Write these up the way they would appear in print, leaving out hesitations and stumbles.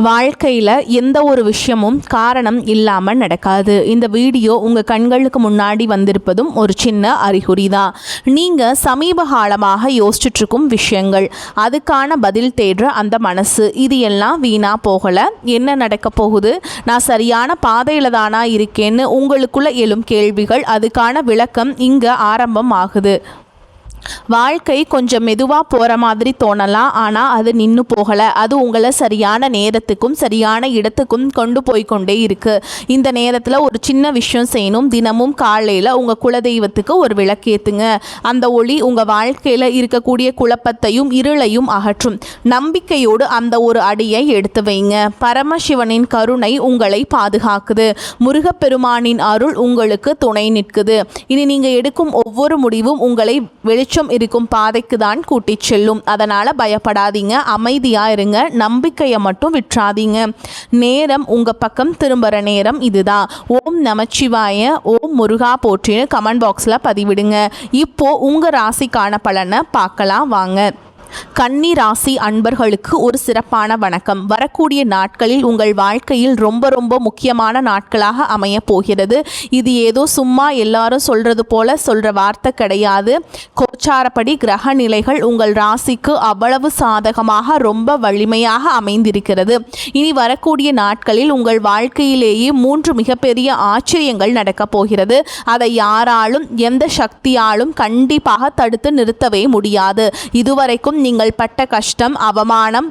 வாழ்க்கையில் எந்த ஒரு விஷயமும் காரணம் இல்லாமல் நடக்காது. இந்த வீடியோ உங்கள் கண்களுக்கு முன்னாடி வந்திருப்பதும் ஒரு சின்ன அறிகுறி தான். நீங்கள் சமீப காலமாக யோசிச்சுட்ருக்கும் விஷயங்கள், அதுக்கான பதில் தேடுற அந்த மனசு, இது எல்லாம் வீணாக போகலை. என்ன நடக்க போகுது, நான் சரியான பாதையில் தானா இருக்கேன்னு உங்களுக்குள்ள எழும் கேள்விகள், அதுக்கான விளக்கம் இங்கே ஆரம்பம் ஆகுது. வாழ்க்கை கொஞ்சம் மெதுவாக போகிற மாதிரி தோணலாம், ஆனால் அது நின்று போகலை. அது உங்களை சரியான நேரத்துக்கும் சரியான இடத்துக்கும் கொண்டு போய்கொண்டே இருக்குது. இந்த நேரத்தில் ஒரு சின்ன விஷயம் செய்யணும். தினமும் காலையில் உங்கள் குலதெய்வத்துக்கு ஒரு விளக்கேற்றுங்க. அந்த ஒளி உங்கள் வாழ்க்கையில் இருக்கக்கூடிய குழப்பத்தையும் இருளையும் அகற்றும். நம்பிக்கையோடு அந்த ஒரு அடியை எடுத்து வைங்க. பரமசிவனின் கருணை உங்களை பாதுகாக்குது. முருகப்பெருமானின் அருள் உங்களுக்கு துணை நிற்குது. இனி நீங்கள் எடுக்கும் ஒவ்வொரு முடிவும் உங்களை வெளிச்சம் இருக்கும் பாதைக்கு தான் கூட்டிச் செல்லும். அதனால பயப்படாதீங்க, அமைதியா இருங்க, நம்பிக்கையை மட்டும் விட்டுறாதீங்க. நேரம் உங்க பக்கம் திரும்புற நேரம் இதுதான். ஓம் நமச்சிவாய, ஓம் முருகா போற்றின்னு கமெண்ட் பாக்ஸ்ல பதிவிடுங்க. இப்போ உங்க ராசிக்கான பலனை பார்க்கலாம் வாங்க. கன்னி ராசி அன்பர்களுக்கு ஒரு சிறப்பான வணக்கம். வரக்கூடிய நாட்களில் உங்கள் வாழ்க்கையில் ரொம்ப ரொம்ப முக்கியமான நாட்களாக அமைய போகிறது. இது ஏதோ சும்மா எல்லாரும் சொல்றது போல சொல்ற வார்த்தை கிடையாது. கோச்சாரப்படி கிரக நிலைகள் உங்கள் ராசிக்கு அவ்வளவு சாதகமாக ரொம்ப வலிமையாக அமைந்திருக்கிறது. இனி வரக்கூடிய நாட்களில் உங்கள் வாழ்க்கையிலேயே 3 மிகப்பெரிய ஆச்சரியங்கள் நடக்கப் போகிறது. அதை யாராலும் எந்த சக்தியாலும் கண்டிப்பாக தடுத்து நிறுத்தவே முடியாது. இதுவரைக்கும் நீங்கள் பட்ட கஷ்டம், அவமானம்,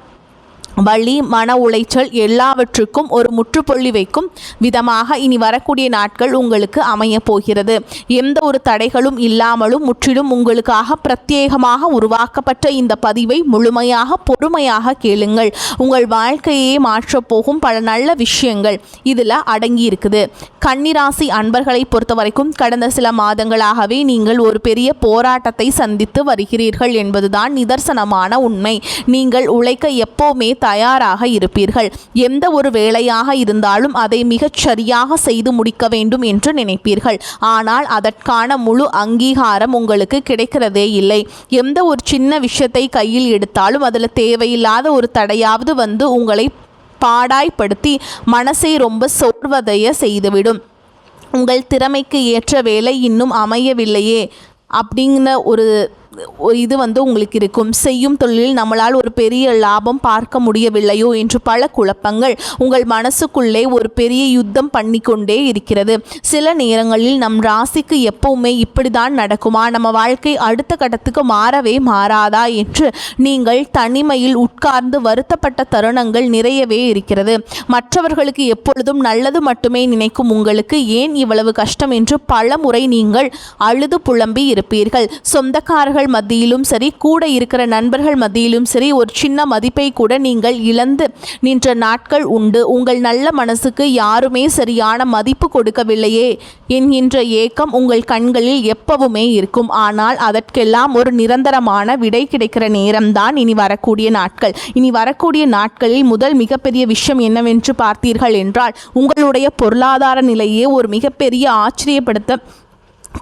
வலி, மன உளைச்சல் எல்லாவற்றுக்கும் ஒரு முற்றுப்புள்ளி வைக்கும் விதமாக இனி வரக்கூடிய நாட்கள் உங்களுக்கு அமைய போகிறது. எந்த ஒரு தடைகளும் இல்லாமலும் முற்றிலும் உங்களுக்காக பிரத்யேகமாக உருவாக்கப்பட்ட இந்த பதிவை முழுமையாக பொறுமையாக கேளுங்கள். உங்கள் வாழ்க்கையை மாற்றப்போகும் பல நல்ல விஷயங்கள் இதில் அடங்கி இருக்குது. கன்னிராசி அன்பர்களை பொறுத்த வரைக்கும் கடந்த சில மாதங்களாகவே நீங்கள் ஒரு பெரிய போராட்டத்தை சந்தித்து வருகிறீர்கள் என்பதுதான் நிதர்சனமான உண்மை. நீங்கள் உழைக்க எப்போவுமே தயாராக இருப்பீர்கள். எந்த ஒரு வேலையாக இருந்தாலும் அதை மிகச் சரியாக செய்து முடிக்க வேண்டும் என்று நினைப்பீர்கள். ஆனால் அதற்கான முழு அங்கீகாரம் உங்களுக்கு கிடைக்கிறதே இல்லை. எந்த ஒரு சின்ன விஷயத்தை கையில் எடுத்தாலும் அதில் தேவையில்லாத ஒரு தடையாவது வந்து உங்களை பாடாய்படுத்தி மனசை ரொம்ப சோர்வடைய செய்துவிடும். உங்கள் திறமைக்கு ஏற்ற வேலை இன்னும் அமையவில்லையே அப்படிங்கிற ஒரு இது வந்து உங்களுக்கு இருக்கும். செய்யும் தொழிலில் நம்மளால் ஒரு பெரிய லாபம் பார்க்க முடியவில்லையோ என்று பல குழப்பங்கள் உங்கள் மனசுக்குள்ளே ஒரு பெரிய யுத்தம் பண்ணிக்கொண்டே இருக்கிறது. சில நேரங்களில் நம் ராசிக்கு எப்பவுமே இப்படிதான் நடக்குமா, நம்ம வாழ்க்கை அடுத்த கட்டத்துக்கு மாறவே மாறாதா என்று நீங்கள் தனிமையில் உட்கார்ந்து வருத்தப்பட்ட தருணங்கள் நிறையவே இருக்கிறது. மற்றவர்களுக்கு எப்பொழுதும் நல்லது மட்டுமே நினைக்கும் உங்களுக்கு ஏன் இவ்வளவு கஷ்டம் என்று பல முறை நீங்கள் அழுது புலம்பி இருப்பீர்கள். சொந்தக்காரர்கள் மத்தியிலும் சரி, கூட இருக்கிற நண்பர்கள் மத்தியிலும் சரி, ஒரு சின்ன மதிப்பை கூட நீங்கள் இழந்து நின்ற நாட்கள் உண்டு. உங்கள் நல்ல மனசுக்கு யாருமே சரியான மதிப்பு கொடுக்கவில்லையே என்கின்ற ஏக்கம் உங்கள் கண்களில் எப்பவுமே இருக்கும். ஆனால் அதற்கெல்லாம் ஒரு நிரந்தரமான விடை கிடைக்கிற நேரம்தான் இனி வரக்கூடிய நாட்கள். இனி வரக்கூடிய நாட்களில் முதல் மிகப்பெரிய விஷயம் என்னவென்று பார்த்தீர்கள் என்றால், உங்களுடைய பொருளாதார நிலையே ஒரு மிகப்பெரிய ஆச்சரியப்படுத்த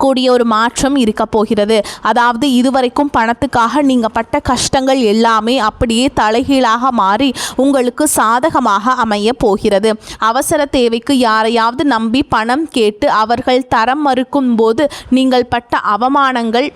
கூடிய ஒரு மாற்றம் இருக்க போகிறது. அதாவது இதுவரைக்கும் பணத்துக்காக நீங்கள் பட்ட கஷ்டங்கள் எல்லாமே அப்படியே தலைகீழாக மாறி உங்களுக்கு சாதகமாக அமைய போகிறது. அவசர தேவைக்கு யாரையாவது நம்பி பணம் கேட்டு அவர்கள் தரம் மறுக்கும் போது நீங்கள் பட்ட அவமானங்கள்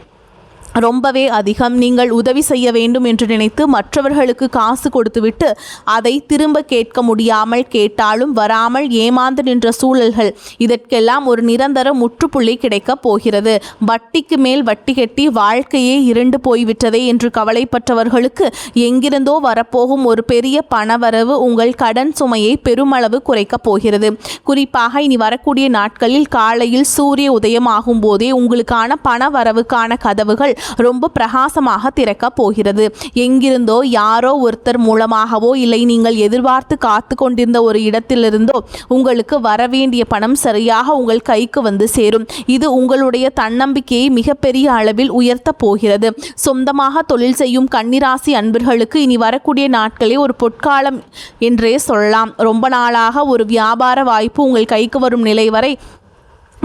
ரொம்பவே அதிகம். நீங்கள் உதவி செய்ய வேண்டும் என்று நினைத்து மற்றவர்களுக்கு காசு கொடுத்துவிட்டு அதை திரும்ப கேட்க முடியாமல், கேட்டாலும் வராமல் ஏமாந்து நின்ற சூழல்கள், இதற்கெல்லாம் ஒரு நிரந்தர முற்றுப்புள்ளி கிடைக்கப் போகிறது. வட்டிக்கு மேல் வட்டி கட்டி வாழ்க்கையே இருண்டு போய்விட்டதே என்று கவலைப்பட்டவர்களுக்கு எங்கிருந்தோ வரப்போகும் ஒரு பெரிய பணவரவு உங்கள் கடன் சுமையை பெருமளவு குறைக்கப் போகிறது. குறிப்பாக இனி வரக்கூடிய நாட்களில் காலையில் சூரிய உதயமாகும் போதே உங்களுக்கான பணவரவுக்கான கதவுகள் ரொம்ப பிரகாசமாக திறக்க போகிறது. எங்கிருந்தோ யாரோ ஒருத்தர் மூலமாகவோ இல்லை நீங்கள் எதிர்பார்த்து காத்து கொண்டிருந்த ஒரு இடத்திலிருந்தோ உங்களுக்கு வரவேண்டிய பணம் சரியாக உங்கள் கைக்கு வந்து சேரும். இது உங்களுடைய தன்னம்பிக்கையை மிகப்பெரிய அளவில் உயர்த்த போகிறது. சொந்தமாக தொழில் செய்யும் கன்னிராசி அன்பர்களுக்கு இனி வரக்கூடிய நாட்களே ஒரு பொற்காலம் என்றே சொல்லலாம். ரொம்ப நாளாக ஒரு வியாபார வாய்ப்பு உங்கள் கைக்கு வரும் நிலை வரை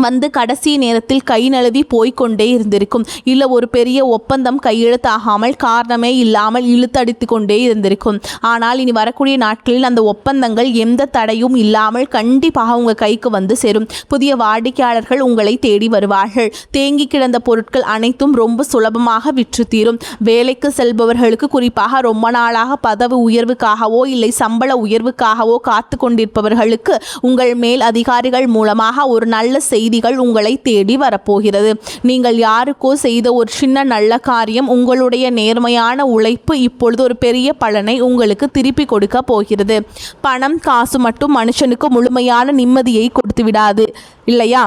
வந்து கடைசி நேரத்தில் கை நழுவி போய்கொண்டே இருந்திருக்கும். இல்லை ஒரு பெரிய ஒப்பந்தம் கையெழுத்தாகாமல் காரணமே இல்லாமல் இழுத்தடித்து கொண்டே இருந்திருக்கும். ஆனால் இனி வரக்கூடிய நாட்களில் அந்த ஒப்பந்தங்கள் எந்த தடையும் இல்லாமல் கண்டிப்பாக உங்கள் கைக்கு வந்து சேரும். புதிய வாடிக்கையாளர்கள் உங்களை தேடி வருவார்கள். தேங்கி கிடந்த பொருட்கள் அனைத்தும் ரொம்ப சுலபமாக விற்று தீரும். வேலைக்கு செல்பவர்களுக்கு, குறிப்பாக ரொம்ப நாளாக பதவி உயர்வுக்காகவோ இல்லை சம்பள உயர்வுக்காகவோ காத்து கொண்டிருப்பவர்களுக்கு உங்கள் மேல் அதிகாரிகள் மூலமாக ஒரு நல்ல செய்திகள் உங்களை தேடி வரப்போகிறது. நீங்கள் யாருக்கோ செய்த ஒரு சின்ன நல்ல காரியம், உங்களுடைய நேர்மையான உழைப்பு இப்பொழுது ஒரு பெரிய பலனை உங்களுக்கு திருப்பி கொடுக்க போகிறது. பணம் காசு மட்டும் மனுஷனுக்கு முழுமையான நிம்மதியை கொடுத்து விடாது இல்லையா?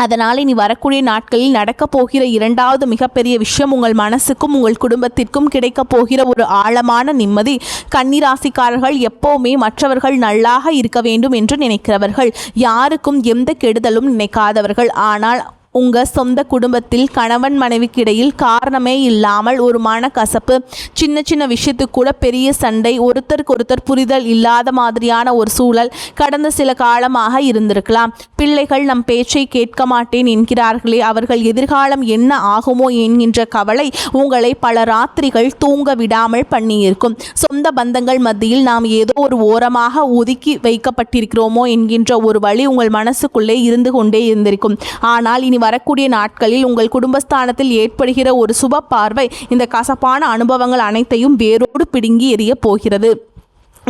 அதனால் இனி வரக்கூடிய நாட்களில் நடக்கப் போகிற இரண்டாவது மிகப்பெரிய விஷயம், உங்கள் மனசுக்கும் உங்கள் குடும்பத்திற்கும் கிடைக்கப் போகிற ஒரு ஆழமான நிம்மதி. கன்னிராசிக்காரர்கள் எப்போவுமே மற்றவர்கள் நல்லாக இருக்க வேண்டும் என்று நினைக்கிறவர்கள், யாருக்கும் எந்த கெடுதலும் நினைக்காதவர்கள். ஆனால் உங்கள் சொந்த குடும்பத்தில் கணவன் மனைவிக்கு இடையில் காரணமே இல்லாமல் ஒரு மனக்கசப்பு, சின்ன சின்ன விஷயத்துக்கு கூட பெரிய சண்டை, ஒருத்தருக்கு புரிதல் இல்லாத மாதிரியான ஒரு சூழல் கடந்த சில காலமாக இருந்திருக்கலாம். பிள்ளைகள் நம் பேச்சை கேட்க மாட்டேன் என்கிறார்களே, அவர்கள் எதிர்காலம் என்ன ஆகுமோ என்கின்ற கவலை உங்களை பல ராத்திரிகள் தூங்க விடாமல் பண்ணியிருக்கும். சொந்த பந்தங்கள் மத்தியில் நாம் ஏதோ ஒரு ஓரமாக ஒதுக்கி வைக்கப்பட்டிருக்கிறோமோ என்கின்ற ஒரு வழி உங்கள் மனசுக்குள்ளே இருந்து கொண்டே இருந்திருக்கும். ஆனால் இனி வரக்கூடிய நாட்களில் உங்கள் குடும்பஸ்தானத்தில் ஏற்படுகிற ஒரு சுப பார்வை இந்த கசப்பான அனுபவங்கள் அனைத்தையும் வேரோடு பிடுங்கி எறிய போகிறது.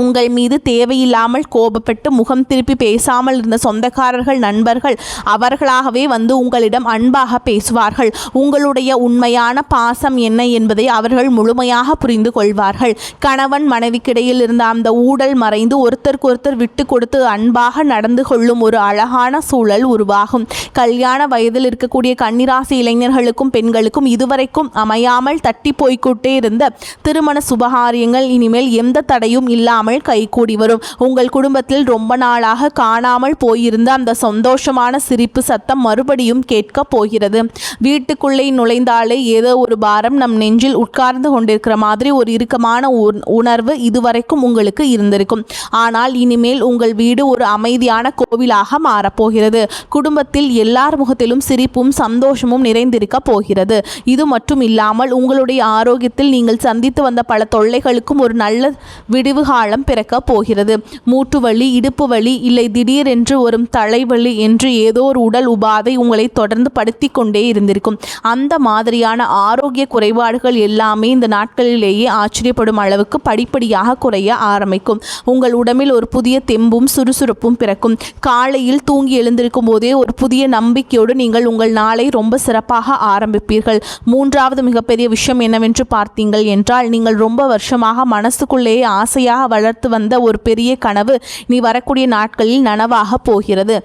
உங்கள் மீது தேவையில்லாமல் கோபப்பட்டு முகம் திருப்பி பேசாமல் இருந்த சொந்தக்காரர்கள், நண்பர்கள் அவர்களாகவே வந்து உங்களிடம் அன்பாக பேசுவார்கள். உங்களுடைய உண்மையான பாசம் என்ன என்பதை அவர்கள் முழுமையாக புரிந்து கொள்வார்கள். கணவன் மனைவிக்கிடையில் இருந்த அந்த ஊடல் மறைந்து ஒருத்தருக்கு விட்டு கொடுத்து அன்பாக நடந்து கொள்ளும் ஒரு அழகான சூழல் உருவாகும். கல்யாண வயதில் இருக்கக்கூடிய கன்னிராசி இளைஞர்களுக்கும் பெண்களுக்கும் இதுவரைக்கும் அமையாமல் தட்டி போய்கொண்டே இருந்த திருமண சுபகாரியங்கள் இனிமேல் எந்த தடையும் இல்லாமல் கைகூடி வரும். உங்கள் குடும்பத்தில் ரொம்ப நாளாக காணாமல் போயிருந்த அந்த சந்தோஷமான சிரிப்பு சத்தம் மறுபடியும் கேட்க போகிறது. வீட்டுக்குள்ளே நுழைந்தாலே ஏதோ ஒரு பாரம் நம் நெஞ்சில் உட்கார்ந்து கொண்டிருக்கிற மாதிரி ஒரு இறுக்கமான உணர்வு இதுவரைக்கும் உங்களுக்கு இருந்திருக்கும். ஆனால் இனிமேல் உங்கள் வீடு ஒரு அமைதியான கோவிலாக மாறப்போகிறது. குடும்பத்தில் எல்லார் முகத்திலும் சிரிப்பும் சந்தோஷமும் நிறைந்திருக்க போகிறது. இது மட்டும் இல்லாமல் உங்களுடைய ஆரோக்கியத்தில் நீங்கள் சந்தித்து வந்த பல தொல்லைகளுக்கும் ஒரு நல்ல விடிவு காலம் பிறக்க போகிறது. மூட்டு வலி, இடுப்பு வலி, இல்லை திடீரென்று வரும் தலைவலி என்று ஏதோ ஒரு உடல் உபாதை உங்களை தொடர்ந்து படுத்தி கொண்டே இருந்திருக்கும். அந்த மாதிரியான ஆரோக்கிய குறைபாடுகள் எல்லாமே இந்த நாட்களிலேயே ஆச்சரியப்படும் அளவுக்கு படிப்படியாக குறைய ஆரம்பிக்கும். உங்கள் உடம்பில் ஒரு புதிய தெம்பும் சுறுசுறுப்பும் பிறக்கும். காலையில் தூங்கி எழுந்திருக்கும் போதே ஒரு புதிய நம்பிக்கையோடு நீங்கள் உங்கள் நாளை ரொம்ப சிறப்பாக ஆரம்பிப்பீர்கள். மூன்றாவது மிகப்பெரிய விஷயம் என்னவென்று பார்த்தீங்கள் என்றால், நீங்கள் ரொம்ப வருஷமாக மனசுக்குள்ளேயே ஆசையாக வளர்த்து வந்த ஒரு பெரிய கனவு நீ வரக்கூடிய நாட்களில் நனவாக போகிறது.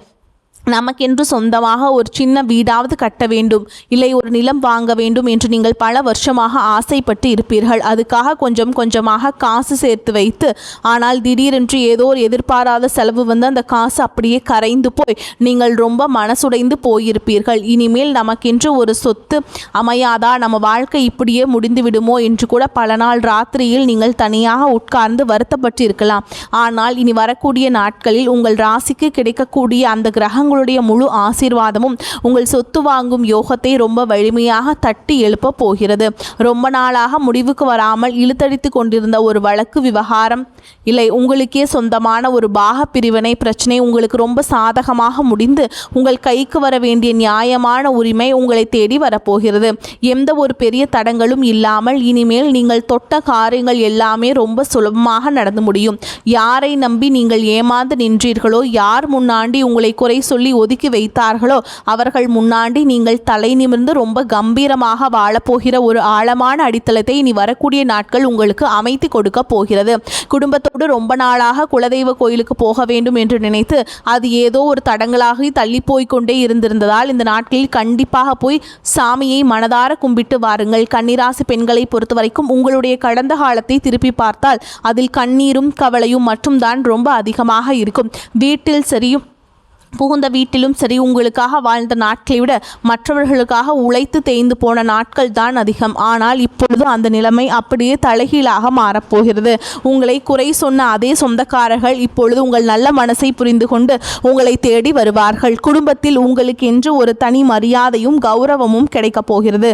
நமக்கென்று சொந்தமாக ஒரு சின்ன வீடாவது கட்ட வேண்டும், இல்லை ஒரு நிலம் வாங்க வேண்டும் என்று நீங்கள் பல வருஷமாக ஆசைப்பட்டு இருப்பீர்கள். அதுக்காக கொஞ்சம் கொஞ்சமாக காசு சேர்த்து வைத்து, ஆனால் திடீரென்று ஏதோ ஒரு எதிர்பாராத செலவு வந்து அந்த காசு அப்படியே கரைந்து போய் நீங்கள் ரொம்ப மனசுடைந்து போயிருப்பீர்கள். இனிமேல் நமக்கென்று ஒரு சொத்து அமையாதா, நம்ம வாழ்க்கை இப்படியே முடிந்து விடுமோ என்று கூட பல நாள் ராத்திரியில் நீங்கள் தனியாக உட்கார்ந்து வருத்தப்பட்டு இருக்கலாம். ஆனால் இனி வரக்கூடிய நாட்களில் உங்கள் ராசிக்கு கிடைக்கக்கூடிய அந்த கிரகங்களுடைய முழு ஆசீர்வாதமும் உங்கள் சொத்து வாங்கும் யோகத்தை ரொம்ப வலிமையாக தட்டி எழுப்ப போகிறது. ரொம்ப நாளாக முடிவுக்கு வராமல் இழுத்தடித்து கொண்டிருந்த ஒரு வழக்கு விவகாரம், இல்லை உங்களுக்கே சொந்தமான ஒரு பாக பிரிவினை பிரச்சனை உங்களுக்கு ரொம்ப சாதகமாக முடிந்து உங்கள் கைக்கு வர வேண்டிய நியாயமான உரிமை உங்களை தேடி வரப்போகிறது. எந்த ஒரு பெரிய தடங்களும் இல்லாமல் இனிமேல் நீங்கள் தொட்ட காரியங்கள் எல்லாமே ரொம்ப சுலபமாக நடந்து முடியும். யாரை நம்பி நீங்கள் ஏமாந்து நின்றீர்களோ, யார் முன்னாடி உங்களை குறை சொல்லி ஒதுக்கி வைத்தார்களோ, அவர்கள் முன்னாடி நீங்கள் தலை நிமிர்ந்து ரொம்ப கம்பீரமாக வாழப்போகிற ஒரு ஆழமான அடித்தளத்தை இனி வரக்கூடிய நாட்கள் உங்களுக்கு அமைத்து கொடுக்க போகிறது. குடும்பத்தோடு ரொம்ப நாளாக குலதெய்வ கோயிலுக்கு போக வேண்டும் என்று நினைத்து அது ஏதோ ஒரு தடங்களாகி தள்ளி போய்கொண்டே இருந்திருந்ததால் இந்த நாட்களில் கண்டிப்பாக போய் சாமியை மனதார கும்பிட்டு வாருங்கள். கன்னிராசி பெண்களை பொறுத்த வரைக்கும் உங்களுடைய கடந்த காலத்தை திருப்பி பார்த்தால் அதில் கண்ணீரும் கவலையும் மட்டும்தான் ரொம்ப அதிகமாக இருக்கும். வீட்டில் சரியும் புகுந்த வீட்டிலும் சரி, உங்களுக்காக வாழ்ந்த நாட்களை விட மற்றவர்களுக்காக உழைத்து தேய்ந்து போன நாட்கள் தான் அதிகம். ஆனால் இப்பொழுது அந்த நிலைமை அப்படியே தலைகீழாக மாறப்போகிறது. உங்களை குறை சொன்ன அதே சொந்தக்காரர்கள் இப்பொழுது உங்கள் நல்ல மனசை புரிந்து கொண்டு உங்களை தேடி வருவார்கள். குடும்பத்தில் உங்களுக்கு என்று ஒரு தனி மரியாதையும் கௌரவமும் கிடைக்கப் போகிறது.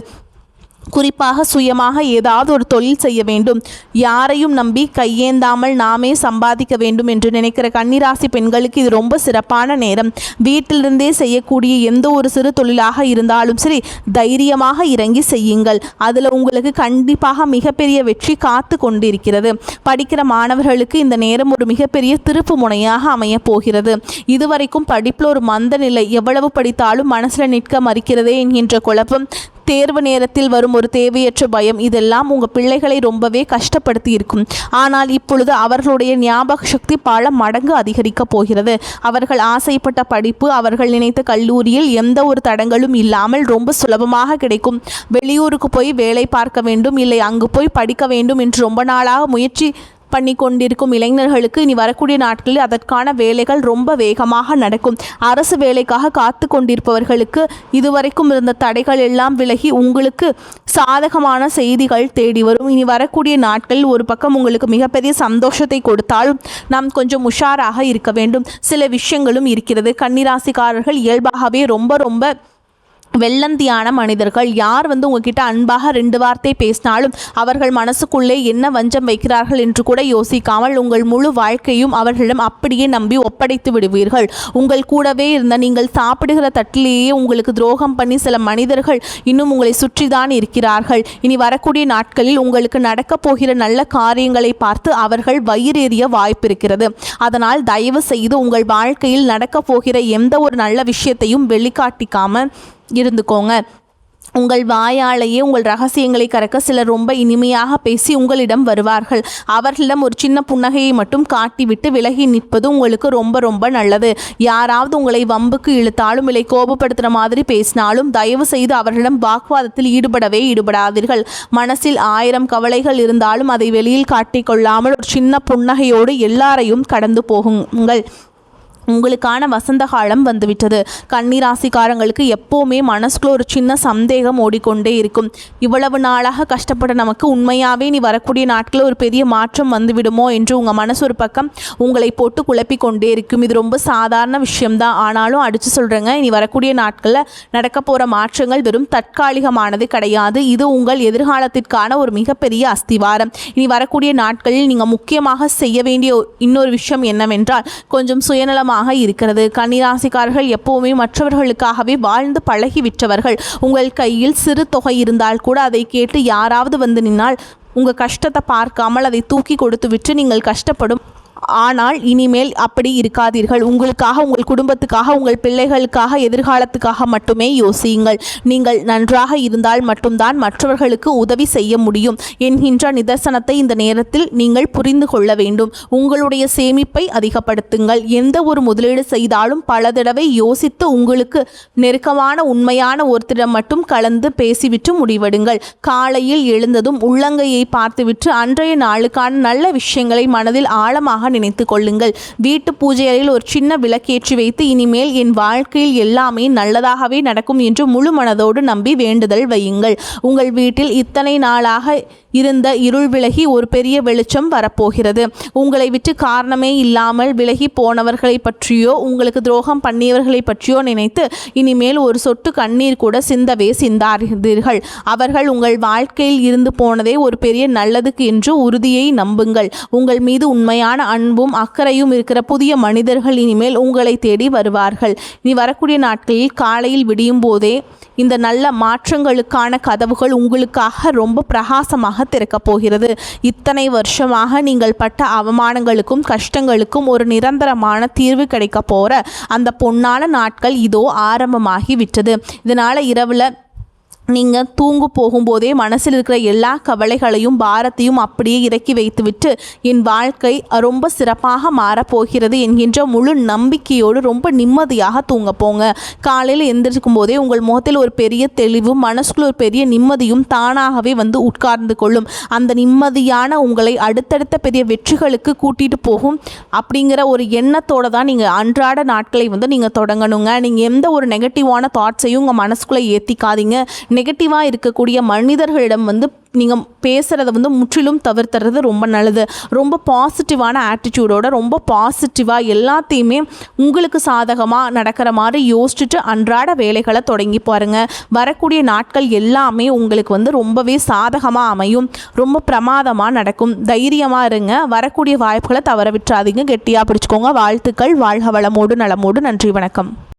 குறிப்பாக சுயமாக ஏதாவது ஒரு தொழில் செய்ய வேண்டும், யாரையும் நம்பி கையேந்தாமல் நாமே சம்பாதிக்க வேண்டும் என்று நினைக்கிற கன்னிராசி பெண்களுக்கு இது ரொம்ப சிறப்பான நேரம். வீட்டிலிருந்தே செய்யக்கூடிய எந்த ஒரு சிறு தொழிலாக இருந்தாலும் சரி, தைரியமாக இறங்கி செய்யுங்கள். அதில் உங்களுக்கு கண்டிப்பாக மிகப்பெரிய வெற்றி காத்து கொண்டிருக்கிறது. படிக்கிற மாணவர்களுக்கு இந்த நேரம் ஒரு மிகப்பெரிய திருப்பு முனையாக அமையப் போகிறது. இதுவரைக்கும் படிப்பில் ஒரு மந்த நிலை, எவ்வளவு படித்தாலும் மனசில் நிற்க மறுக்கிறதே என்கின்ற குழப்பம், தேர்வு நேரத்தில் வரும் ஒரு தேவையற்ற பயம், இதெல்லாம் உங்கள் பிள்ளைகளை ரொம்பவே கஷ்டப்படுத்தி இருக்கும். ஆனால் இப்பொழுது அவர்களுடைய ஞாபக சக்தி பல மடங்கு அதிகரிக்கப் போகிறது. அவர்கள் ஆசைப்பட்ட படிப்பு அவர்கள் நினைத்த கல்லூரியில் எந்த ஒரு தடங்களும் இல்லாமல் ரொம்ப சுலபமாக கிடைக்கும். வெளியூருக்கு போய் வேலை பார்க்க வேண்டும், இல்லை அங்கு போய் படிக்க வேண்டும் என்று ரொம்ப நாளாக முயற்சி பண்ணி கொண்டிருக்கும் இளைஞர்களுக்கு இனி வரக்கூடிய நாட்களில் அதற்கான வேலைகள் ரொம்ப வேகமாக நடக்கும். அரசு வேலைக்காக காத்து கொண்டிருப்பவர்களுக்கு இதுவரைக்கும் இருந்த தடைகள் எல்லாம் விலகி உங்களுக்கு சாதகமான செய்திகள் தேடி வரும். இனி வரக்கூடிய நாட்களில் ஒரு பக்கம் உங்களுக்கு மிகப்பெரிய சந்தோஷத்தை கொடுத்தாலும் நாம் கொஞ்சம் உஷாராக இருக்க வேண்டும். சில விஷயங்களும் இருக்கிறது. கன்னிராசிக்காரர்கள் இயல்பாகவே ரொம்ப வெள்ளந்தியான மனிதர்கள். யார் உங்ககிட்ட அன்பாக 2 வார்த்தை பேசினாலும் அவர்கள் மனசுக்குள்ளே என்ன வஞ்சம் வைக்கிறார்கள் என்று கூட யோசிக்காமல் உங்கள் முழு வாழ்க்கையும் அவர்களிடம் அப்படியே நம்பி ஒப்படைத்து விடுவீர்கள். உங்கள் கூடவே இருந்த நீங்கள் சாப்பிடுகிற தட்டிலேயே உங்களுக்கு துரோகம் பண்ணி சில மனிதர்கள் இன்னும் உங்களை சுற்றிதான் இருக்கிறார்கள். இனி வரக்கூடிய நாட்களில் உங்களுக்கு நடக்கப் போகிற நல்ல காரியங்களை பார்த்து அவர்கள் வயிறெறிய வாய்ப்பு இருக்கிறது. அதனால் தயவு செய்து உங்கள் வாழ்க்கையில் நடக்கப் போகிற எந்த ஒரு நல்ல விஷயத்தையும் வெளிக்காட்டிக்காமல் இருந்துக்கோங்க. உங்கள் வாயாலேயே உங்கள் ரகசியங்களை கறக்க சிலர் ரொம்ப இனிமையாக பேசி உங்களிடம் வருவார்கள். அவர்களிடம் ஒரு சின்ன புன்னகையை மட்டும் காட்டிவிட்டு விலகி நிற்பது உங்களுக்கு ரொம்ப நல்லது. யாராவது உங்களை வம்புக்கு இழுத்தாலும் இல்லை கோபப்படுத்துகிற மாதிரி பேசினாலும் தயவு செய்து அவர்களிடம் வாக்குவாதத்தில் ஈடுபடாதீர்கள். மனசில் 1000 கவலைகள் இருந்தாலும் அதை வெளியில் காட்டிக்கொள்ளாமல் ஒரு சின்ன புன்னகையோடு எல்லாரையும் கடந்து போகுங்கள். உங்களுக்கான வசந்த காலம் வந்துவிட்டது. கன்னிராசிக்காரங்களுக்கு எப்போவுமே மனசுக்குள்ள ஒரு சின்ன சந்தேகம் ஓடிக்கொண்டே இருக்கும். இவ்வளவு நாளாக கஷ்டப்பட்ட நமக்கு உண்மையாகவே நீ வரக்கூடிய நாட்களில் ஒரு பெரிய மாற்றம் வந்துவிடுமோ என்று உங்கள் மனசு ஒரு பக்கம் உங்களை போட்டு குழப்பி கொண்டே இருக்கும். இது ரொம்ப சாதாரண விஷயம்தான். ஆனாலும் அடித்து சொல்கிறேங்க, இனி வரக்கூடிய நாட்களில் நடக்க போகிற மாற்றங்கள் வெறும் தற்காலிகமானது கிடையாது. இது உங்கள் எதிர்காலத்திற்கான ஒரு மிகப்பெரிய அஸ்திவாரம். இனி வரக்கூடிய நாட்களில் நீங்கள் முக்கியமாக செய்ய வேண்டிய இன்னொரு விஷயம் என்னவென்றால் கொஞ்சம் சுயநலமாக இருக்கிறது. கன்னிராசிக்காரர்கள் எப்பவுமே மற்றவர்களுக்காகவே வாழ்ந்து பழகிவிட்டவர்கள். உங்கள் கையில் சிறு தொகை இருந்தால் கூட அதை கேட்டு யாராவது நின்னால் உங்கள் கஷ்டத்தை பார்க்காமல் அதை தூக்கி கொடுத்து விட்டு நீங்கள் கஷ்டப்படும். ஆனால் இனிமேல் அப்படி இருக்காதீர்கள். உங்களுக்காக, உங்கள் குடும்பத்துக்காக, உங்கள் பிள்ளைகளுக்காக, எதிர்காலத்துக்காக மட்டுமே யோசியுங்கள். நீங்கள் நன்றாக இருந்தால் மட்டும்தான் மற்றவர்களுக்கு உதவி செய்ய முடியும் என்கின்ற நிதர்சனத்தை இந்த நேரத்தில் நீங்கள் புரிந்து கொள்ள வேண்டும். உங்களுடைய சேமிப்பை அதிகப்படுத்துங்கள். எந்த ஒரு முதலீடு செய்தாலும் பல தடவை யோசித்து உங்களுக்கு நெருக்கமான உண்மையான ஒருத்தரிடம் மட்டும் கலந்து பேசிவிட்டு முடிவெடுங்கள். காலையில் எழுந்ததும் உள்ளங்கையை பார்த்துவிட்டு அன்றைய நாளுக்கான நல்ல விஷயங்களை மனதில் ஆழமாக நினைத்து கொள்ளுங்கள். வீட்டு பூஜை அறையில் ஒரு சின்ன விளக்கேற்றி வைத்து இனிமேல் என் வாழ்க்கையில் எல்லாமே நல்லதாகவே நடக்கும் என்று முழு மனதோடு நம்பி வேண்டுதல் வையுங்கள். உங்கள் வீட்டில் இத்தனை நாளாக இருந்த இருள் விலகி ஒரு பெரிய வெளிச்சம் வரப்போகிறது. உங்களை விட்டு காரணமே இல்லாமல் விலகி போனவர்களை பற்றியோ உங்களுக்கு துரோகம் பண்ணியவர்களை பற்றியோ நினைத்து இனிமேல் ஒரு சொட்டு கண்ணீர் கூட சிந்தாதீர்கள். அவர்கள் உங்கள் வாழ்க்கையில் இருந்து போனதே ஒரு பெரிய நல்லதுக்கு என்று உறுதியை நம்புங்கள். உங்கள் மீது உண்மையான அன்பும் அக்கறையும் இருக்கிற புதிய மனிதர்கள் இனிமேல் உங்களை தேடி வருவார்கள். இனி வரக்கூடிய நாட்களில் காலையில் விடியும் போதே இந்த நல்ல மாற்றங்களுக்கான கதவுகள் உங்களுக்காக ரொம்ப பிரகாசமாக திறக்கப் போகிறது. இத்தனை வருஷமாக நீங்கள் பட்ட அவமானங்களுக்கும் கஷ்டங்களுக்கும் ஒரு நிரந்தரமான தீர்வு கிடைக்க போகிற அந்த பொன்னான நாட்கள் இதோ ஆரம்பமாகி விட்டது. இதனால் இரவில் நீங்கள் தூங்கு போகும்போதே மனசில் இருக்கிற எல்லா கவலைகளையும் பாரத்தையும் அப்படியே இறக்கி வைத்துவிட்டு என் வாழ்க்கை ரொம்ப சிறப்பாக மாறப்போகிறது என்கின்ற முழு நம்பிக்கையோடு ரொம்ப நிம்மதியாக தூங்க போங்க. காலையில் எந்திரிக்கும் போதே உங்கள் முகத்தில் ஒரு பெரிய தெளிவும் மனசுக்குள்ள ஒரு பெரிய நிம்மதியும் தானாகவே வந்து உட்கார்ந்து கொள்ளும். அந்த நிம்மதியான உங்களை அடுத்தடுத்த பெரிய வெற்றிகளுக்கு கூட்டிகிட்டு போகும் அப்படிங்கிற ஒரு எண்ணத்தோடு தான் நீங்கள் அன்றாட நாட்களை வந்து நீங்கள் தொடங்கணுங்க. நீங்கள் எந்த ஒரு நெகட்டிவான தாட்ஸையும் உங்கள் மனசுக்குள்ளே ஏற்றிக்காதீங்க. நெகட்டிவாக இருக்கக்கூடிய மனிதர்களிடம் வந்து நீங்கள் பேசுகிறத வந்து முற்றிலும் தவிர்த்துறது ரொம்ப நல்லது. ரொம்ப பாசிட்டிவான ஆட்டிடியூடோட ரொம்ப பாசிட்டிவாக எல்லாத்தையுமே உங்களுக்கு சாதகமாக நடக்கிற மாதிரி யோசிச்சுட்டு அன்றாட வேலைகளை தொடங்கி பாருங்கள். வரக்கூடிய நாட்கள் எல்லாமே உங்களுக்கு வந்து ரொம்பவே சாதகமாக அமையும். ரொம்ப பிரமாதமாக நடக்கும். தைரியமாக இருங்க. வரக்கூடிய வாய்ப்புகளை தவற விட்டுறாதீங்க. கெட்டியாக பிடிச்சிக்கோங்க. வாழ்த்துக்கள். வாழ்க வளமோடு நலமோடு. நன்றி, வணக்கம்.